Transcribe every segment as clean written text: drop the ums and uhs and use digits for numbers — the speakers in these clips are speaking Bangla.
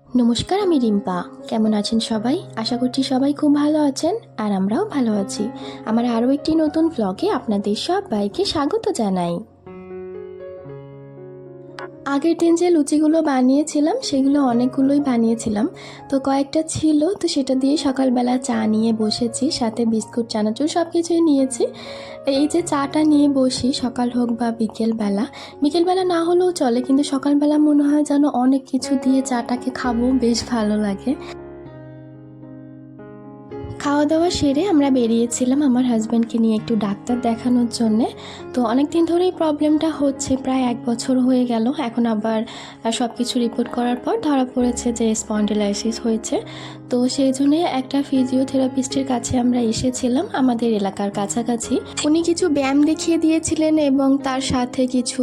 নমস্কার, আমি রিম্পা। কেমন আছেন সবাই? আশা করছি সবাই খুব ভালো আছেন, আর আমরাও ভালো আছি। আমার আরও একটি নতুন ব্লগে আপনাদের সবাইকে স্বাগত জানাই। আগের দিন যে লুচিগুলো বানিয়েছিলাম সেগুলো অনেকগুলোই বানিয়েছিলাম, তো কয়েকটা ছিল, তো সেটা দিয়ে সকালবেলা চা নিয়ে বসেছি, সাথে বিস্কুট চানাচুর সব কিছুই নিয়েছি। এই যে চাটা নিয়ে বসি, সকাল হোক বা বিকেলবেলা, বিকেলবেলা না হলেও চলে, কিন্তু সকালবেলা মনে হয় যেন অনেক কিছু দিয়ে চাটাকে খাবো, বেশ ভালো লাগে। খাওয়া দাওয়া সেরে আমরা বেরিয়েছিলাম আমার হাজব্যান্ডকে নিয়ে একটু ডাক্তার দেখানোর জন্যে। তো অনেক দিন ধরেই প্রবলেমটা হচ্ছে, প্রায় 1 বছর হয়ে গেল। এখন আবার সব কিছু রিপোর্ট করার পর ধরা পড়েছে যে স্পন্ডিলাইসিস হয়েছে। তো সেই জন্যে একটা ফিজিওথেরাপিস্টের কাছে আমরা এসেছিলাম, আমাদের এলাকার কাছাকাছি। উনি কিছু ব্যায়াম দেখিয়ে দিয়েছিলেন এবং তার সাথে কিছু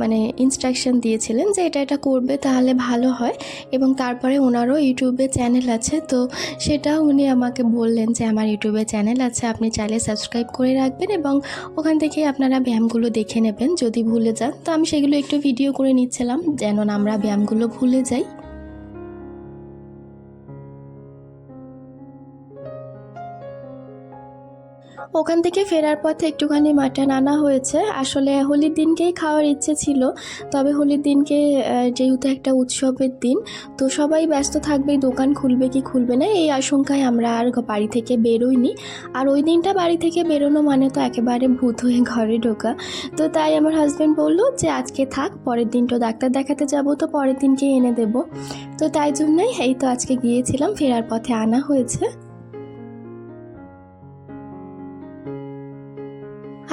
মানে ইনস্ট্রাকশন দিয়েছিলেন যে এটা করবে তাহলে ভালো হয়। এবং তারপরে ওনারও ইউটিউবে চ্যানেল আছে, তো সেটাও উনি আমাকে বললেন যে আমার ইউটিউবে চ্যানেল আছে, আপনি চাইলে সাবস্ক্রাইব করে রাখবেন এবং ওখান থেকে আপনারা ব্যায়ামগুলো দেখে নেবেন যদি ভুলে যান। তো আমি সেগুলো একটু ভিডিও করে নিচ্ছিলাম যেন আমরা ব্যায়ামগুলো ভুলে যাই। ওখান থেকে ফেরার পথে একটুখানি মাটন আনা হয়েছে। আসলে হোলির দিনকেই খাওয়ার ইচ্ছে ছিল, তবে হোলির দিনকে যেহেতু একটা উৎসবের দিন, তো সবাই ব্যস্ত থাকবে, দোকান খুলবে কি খুলবে না এই আশঙ্কায় আমরা আর বাড়ি থেকে বেরোইনি। আর ওই দিনটা বাড়ি থেকে বেরোনো মানে তো একেবারে ভূত হয়ে ঘরে ঢোকা। তো তাই আমার হাজব্যান্ড বলল যে আজকে থাক, পরের দিন তো ডাক্তার দেখাতে যাব, তো পরের দিনকেই এনে দেব। তো তাই জন্যই এই তো আজকে গিয়েছিলাম, ফেরার পথে আনা হয়েছে।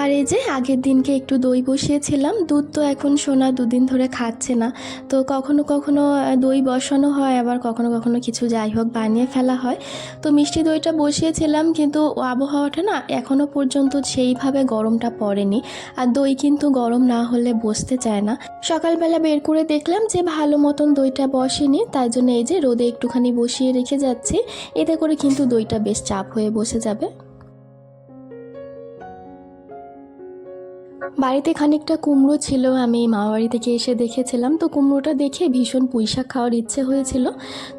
আর এই যে আগের দিনকে একটু দই বসিয়েছিলাম, দুধ তো এখন সোনা 2 দিন ধরে খাচ্ছে না, তো কখনো কখনো দই বসানো হয়, আবার কখনো কখনো কিছু যাই হোক বানিয়ে ফেলা হয়। তো মিষ্টি দইটা বসিয়েছিলাম, কিন্তু আবহাওয়াটা না এখনও পর্যন্ত সেইভাবে গরমটা পড়েনি, আর দই কিন্তু গরম না হলে বসতে চায় না। সকালবেলা বের করে দেখলাম যে ভালো মতন দইটা বসেনি, তাই জন্য এই যে রোদে একটুখানি বসিয়ে রেখে যাচ্ছি, এতে করে কিন্তু দইটা বেশ চাপ হয়ে বসে যাবে। বাড়িতে খানিকটা কুমড়ো ছিল, আমি মামাবাড়ি থেকে এসে দেখেছিলাম, তো কুমড়োটা দেখে ভীষণ পুঁইশাক খাওয়ার ইচ্ছে হয়েছিল।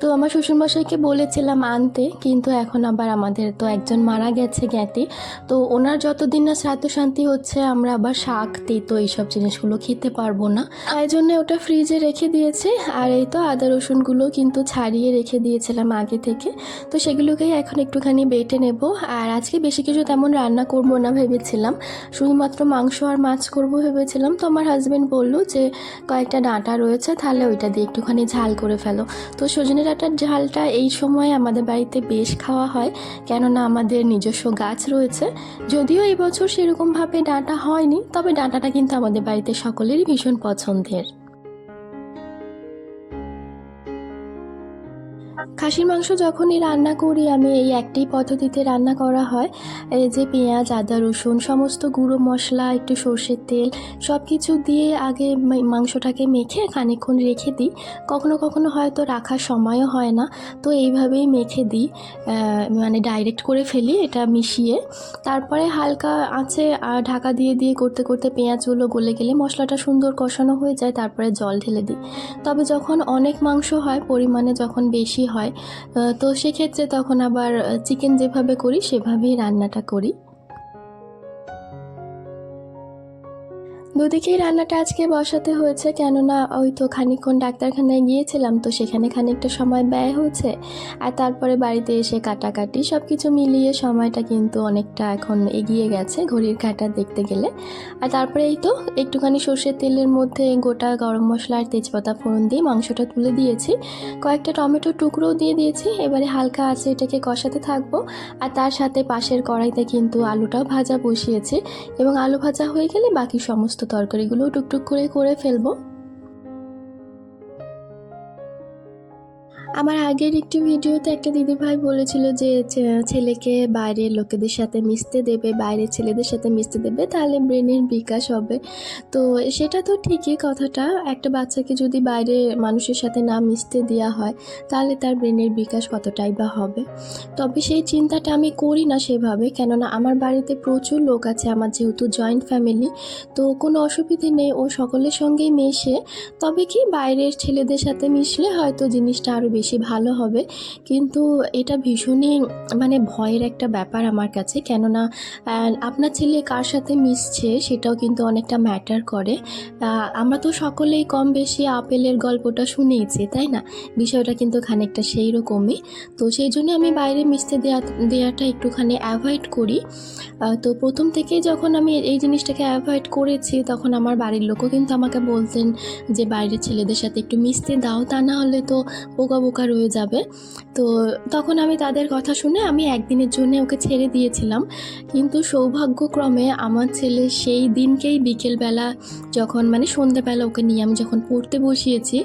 তো আমার শ্বশুরমশাইকে বলেছিলাম আনতে, কিন্তু এখন আবার আমাদের তো একজন মারা গেছে জ্ঞাতি, তো ওনার যতদিন না শ্রাদ্ধ শান্তি হচ্ছে আমরা আবার শাক তেতো এইসব জিনিসগুলো খেতে পারবো না, তাই জন্য ওটা ফ্রিজে রেখে দিয়েছি। আর এই তো আদা রসুনগুলো কিন্তু ছাড়িয়ে রেখে দিয়েছিলাম আগে থেকে, তো সেগুলোকেই এখন একটুখানি বেটে নেব। আর আজকে বেশি কিছু তেমন রান্না করবো না ভেবেছিলাম, শুধুমাত্র মাংস আর মাছ করবো ভেবেছিলাম। তো আমার হাজব্যান্ড বললো যে কয়েকটা ডাঁটা রয়েছে, তাহলে ওইটা দিয়ে একটুখানি ঝাল করে ফেলো। তো সজনে ডাঁটার ঝালটা এই সময় আমাদের বাড়িতে বেশ খাওয়া হয়, কেননা আমাদের নিজস্ব গাছ রয়েছে। যদিও এই বছর সেরকমভাবে ডাঁটা হয়নি, তবে ডাঁটাটা কিন্তু আমাদের বাড়িতে সকলেরই ভীষণ পছন্দের। খাসির মাংস যখনই রান্না করি আমি এই একটি পদ্ধতিতে রান্না করা হয়। এই যে পেঁয়াজ, আদা, রসুন, সমস্ত গুঁড়ো মশলা, একটু সর্ষের তেল সব কিছু দিয়ে আগে মাংসটাকে মেখে খানিকক্ষণ রেখে দিই। কখনো কখনো হয়তো রাখার সময়ও হয় না, তো এইভাবেই মেখে দিই, মানে ডাইরেক্ট করে ফেলি এটা মিশিয়ে। তারপরে হালকা আঁচে ঢাকা দিয়ে দিয়ে করতে করতে পেঁয়াজগুলো গলে গেলে মশলাটা সুন্দর কষানো হয়ে যায়, তারপরে জল ঢেলে দিই। তবে যখন অনেক মাংস হয়, পরিমাণে যখন বেশি হয়, তো সেক্ষেত্রে তখন আবার চিকেন যেভাবে করি সেভাবেই রান্নাটা করি। দুদিকেই রান্নাটা আজকে বসাতে হয়েছে, কেননা ওই তো খানিকক্ষণ ডাক্তারখানায় গিয়েছিলাম, তো সেখানে খানিকটা সময় ব্যয় হয়েছে। আর তারপরে বাড়িতে এসে কাটাকাটি সব কিছু মিলিয়ে সময়টা কিন্তু অনেকটা এখন এগিয়ে গেছে ঘড়ির কাঁটা দেখতে গেলে। আর তারপরে এই তো একটুখানি সর্ষের তেলের মধ্যে গোটা গরম মশলা আর তেজপাতা ফোড়ন দিয়ে মাংসটা তুলে দিয়েছি, কয়েকটা টমেটোর টুকরোও দিয়ে দিয়েছি। এবারে হালকা আছে এটাকে কষাতে থাকবো। আর তার সাথে পাশের কড়াইতে কিন্তু আলুটাও ভাজা বসিয়েছি, এবং আলু ভাজা হয়ে গেলে বাকি সমস্ত তরকারিগুলো টুকটুক করে করে ফেলবো। আমার আগের একটি ভিডিওতে একটা দিদিভাই বলেছিল যে ছেলেকে বাইরের লোকেদের সাথে মিশতে দেবে, বাইরের ছেলেদের সাথে মিশতে দেবে, তাহলে ব্রেনের বিকাশ হবে। তো সেটা তো ঠিকই কথাটা, একটা বাচ্চাকে যদি বাইরে মানুষের সাথে না মিশতে দেওয়া হয় তাহলে তার ব্রেনের বিকাশ কতটাই বা হবে। তবে সেই চিন্তাটা আমি করি না সেভাবে, কেননা আমার বাড়িতে প্রচুর লোক আছে, আমার যেহেতু জয়েন্ট ফ্যামিলি, তো কোনো অসুবিধে নেই, ও সকলের সঙ্গেই মেশে। তবে কি বাইরের ছেলেদের সাথে মিশলে হয়তো জিনিসটা আরও বেশি ভালো হবে, কিন্তু এটা ভীষণই মানে ভয়ের একটা ব্যাপার আমার কাছে, কেননা আপনার ছেলে কার সাথে মিশছে সেটাও কিন্তু অনেকটা ম্যাটার করে। আমরা তো সকলেই কম বেশি আপেলের গল্পটা শুনেইছি, তাই না? বিষয়টা কিন্তু খানিকটা সেই রকমই। তো সেই জন্য আমি বাইরে মিশতে দেওয়াটা একটুখানি অ্যাভয়েড করি। তো প্রথম থেকেই যখন আমি এই জিনিসটাকে অ্যাভয়েড করেছি, তখন আমার বাড়ির লোকও কিন্তু আমাকে বলতেন যে বাইরের ছেলেদের সাথে একটু মিশতে দাও, তা না হলে তো বোকা বোকা রয়ে যাবে। তো তখন আমি তাদের কথা শুনে আমি একদিনের জন্য ওকে ছেড়ে দিয়েছিলাম। কিন্তু সৌভাগ্যক্রমে আমার ছেলে সেই দিনকেই বিকেলবেলা যখন মানে সন্ধ্যেবেলা ওকে নিয়ে আমি যখন পড়তে বসিয়েছি,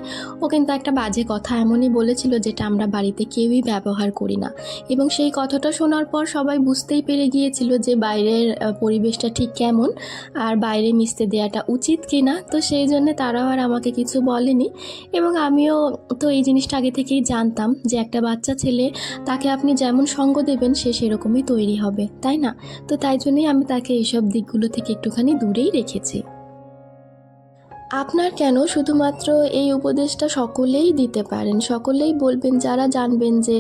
ও কিন্তু একটা বাজে কথা এমনই বলেছিল যেটা আমরা বাড়িতে কেউই ব্যবহার করি না। এবং সেই কথাটা শোনার পর সবাই বুঝতেই পেরে গিয়েছিল যে বাইরের পরিবেশটা ঠিক কেমন, আর বাইরে মিশতে দেওয়াটা উচিত কি না। তো সেই জন্যে তারাও আর আমাকে কিছু বলেনি। এবং আমিও তো এই জিনিসটা আগে থেকেই জানতাম যে একটা বাচ্চা ছেলে, তাকে আপনি যেমন সঙ্গ দেবেন সে সেরকমই তৈরি হবে, তাই না? তো তাই জন্যই আমি তাকে এইসব দিকগুলো থেকে একটুখানি দূরেই রেখেছি। আপনার কেন, শুধুমাত্র এই উপদেশটা সকলেই দিতে পারেন, সকলেই বলবেন যারা জানবেন যে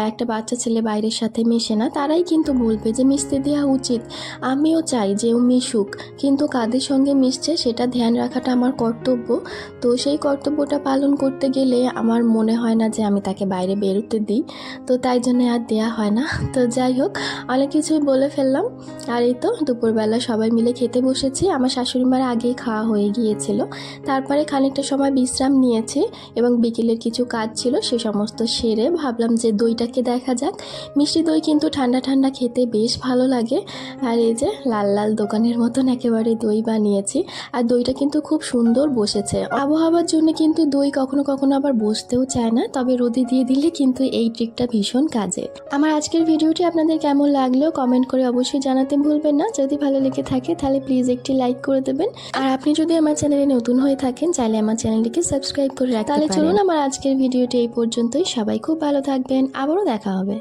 একটা বাচ্চা ছেলে বাইরের সাথে মেশে না, তারাই কিন্তু বলবে যে মিশতে দেওয়া উচিত। আমিও চাই যে ও মিশুক, কিন্তু কাদের সঙ্গে মিশছে সেটা ধ্যান রাখাটা আমার কর্তব্য। তো সেই কর্তব্যটা পালন করতে গেলে আমার মনে হয় না যে আমি তাকে বাইরে বেরোতে দিই, তো তাই জন্য আর দেয়া হয় না। তো যাই হোক, অনেক কিছুই বলে ফেললাম। আর এই তো দুপুরবেলা সবাই মিলে খেতে বসেছি, আমার শাশুড়ি মার আগেই খাওয়া হয়ে গিয়েছিল। তারপরে খানিকটা সময় বিশ্রাম নিয়েছি এবং বিকেলের কিছু কাজ ছিল সে সমস্ত সেরে ভাবলাম যে দইটাকে দেখা যাক। মিষ্টি দই কিন্তু ঠান্ডা ঠান্ডা খেতে বেশ ভালো লাগে। আর এই যে লাল লাল দোকানের মতন একেবারে দই বানিয়েছি, আর দইটা কিন্তু খুব সুন্দর বসেছে। আবহাওয়ার জন্য কিন্তু দই কখনো কখনো আবার বসতেও চায় না, তবে রোদে দিয়ে দিলে কিন্তু এই ট্রিকটা ভীষণ কাজে। আমার আজকের ভিডিওটি আপনাদের কেমন লাগলো কমেন্ট করে অবশ্যই জানাতে ভুলবেন না। যদি ভালো লেগে থাকে তাহলে প্লিজ একটি লাইক করে দেবেন। আর আপনি যদি আমার চ্যানেলে নতুন হয়ে থাকেন চাইলে আমার চ্যানেলটিকে সাবস্ক্রাইব করে রাখতে পারেন। তাহলে চলুন আমার আজকের ভিডিওটি এই পর্যন্তই। সবাই খুব ভালো থাকবেন, আবারও দেখা হবে।